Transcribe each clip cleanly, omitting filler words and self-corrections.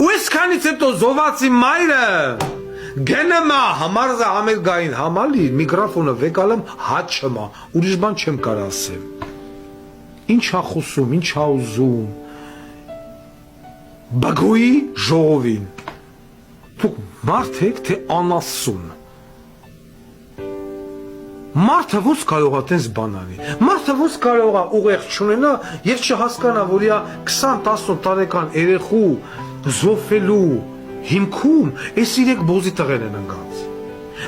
ու այսքանից հետո զովացի մայրը գնամա համարզա ամերգային համալի միկրոֆոնը վեկալեմ հաչմա ուրիշ բան չեմ կարող ասեմ ինչ ա խոսում ինչ ա ուզում բագոյի ժողովին դուք մարդ եք թե անասուն մարդը ոնց կարող է տես բան անի մարդը ոնց կարող է ուղեղ չունենա եւ չհասկանա որ իա 20-10 տարեկան երեխու զոհվելու հիմքում այս իրեք բոզի տղեր են ընկած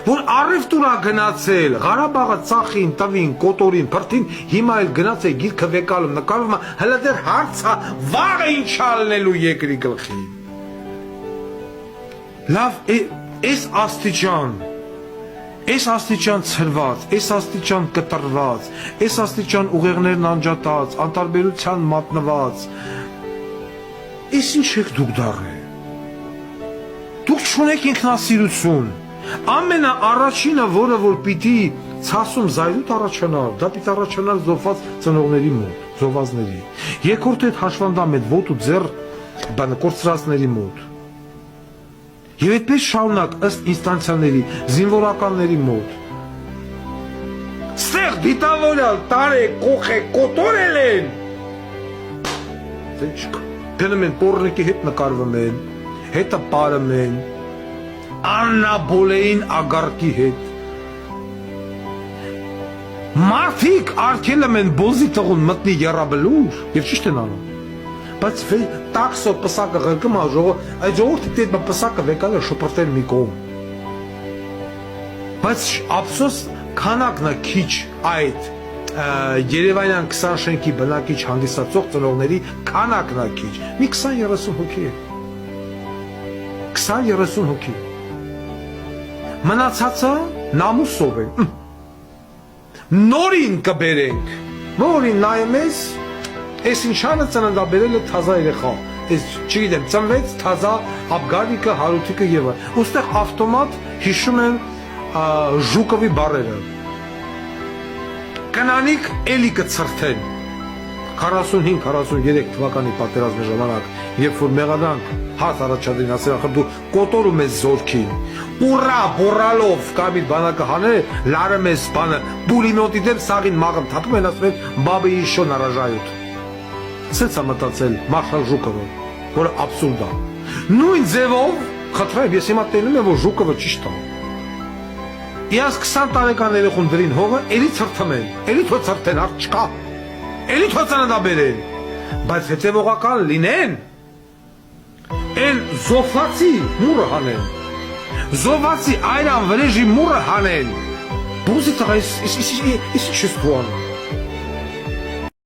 որ առևտուր ա գնացել Ղարաբաղը ծախին տվին կոտորին փրթին հիմա էլ գնացել գիրքը վեկալում նկարում հələ դեռ հարցա վաղը ինչ ալնելու երկրի գլխի լավ այս աստիճան ցրված, այս աստիճան կտրված, այս աստիճան ուղեղներն անջատած, անտարբերության մատնված, այս ինչ եք դուք դառել, դուք չունեք ինքնասիրություն, ամենաառաջինը, որը որ պիտի ցասում զայրույթ առաջանար, դա պիտի առաջանար զոհված ծնողների մոտ, զոհվածների, երկրորդ այդ հաշվանդամ այդ ոտու ձեռ բանը կորցրածների մոտ Եվ այդպես շարունակ ըստ ինստանցիաների, զինվորականների մոտ։ Ստեղ դիտավորյալ տարե կոխե կոտորել են։ Գնում են պոռնիկի հետ նկարվում են, հետը պարում են, աննաբոլեին ագարկի հետ։ Մարդիկ արգելում են բոզի տղուն մտնի եռաբլուր և ճիշտ են անում։ Բայց տաքսո պսակը ղրկում այդ ժողովրդի դեպ պսակը վեկալ է շպրտել մի կողմ բայց ափսոս քանակն է քիչ այդ Երևանյան 20 շենքի բնակիչ հանդիսացող ծնողների քանակն է քիչ մի 20-30 հոգի է 20-30 հոգի մնացածը նամուսով է նորին կբերենք նորին նայում ես Այս ինչանը ծննդաբերել է թազա երեխա, այս չգիտեմ, ծնվեց թազա Աբգարիկը, Հարութիկը եւ այլն։ Ոստեղ ավտոմատ հիշում են Ժուկովի բառերը։ Կանանիկ էլի կցրթեն 45-43 թվականի պատերազմի ժամանակ, երբ որ մեղադրանք հաց առաջադրին ասել ախր դու կոտորում ես զորքին։ Ուրա բորալով կամիտ բանակը հանել, լարում ես բանը, բուլիմոտի դեմ սաղին մաղն թափում են ասում են բաբեի շոն արաժայոտ։ Սենց է մտածել Մարշալ Ժուկովը, որը աբսուրդ է։ Նույն ձևով, խնդրեմ, ես հիմա տենում եմ, որ Ժուկովը ճիշտ է։ Իրանց 20 տարեկան երեխուն դրին հողը, էլի ցրթմեն, էլի թո ցրթեն, հարց չկա, էլի թո ծննդաբերեն, բայց հետևողական լինեն, են զոհվածի մուրը հանեն, զոհվածի այրան վրեժի մուրը հանեն, բուզի տղա, իս չես թուան։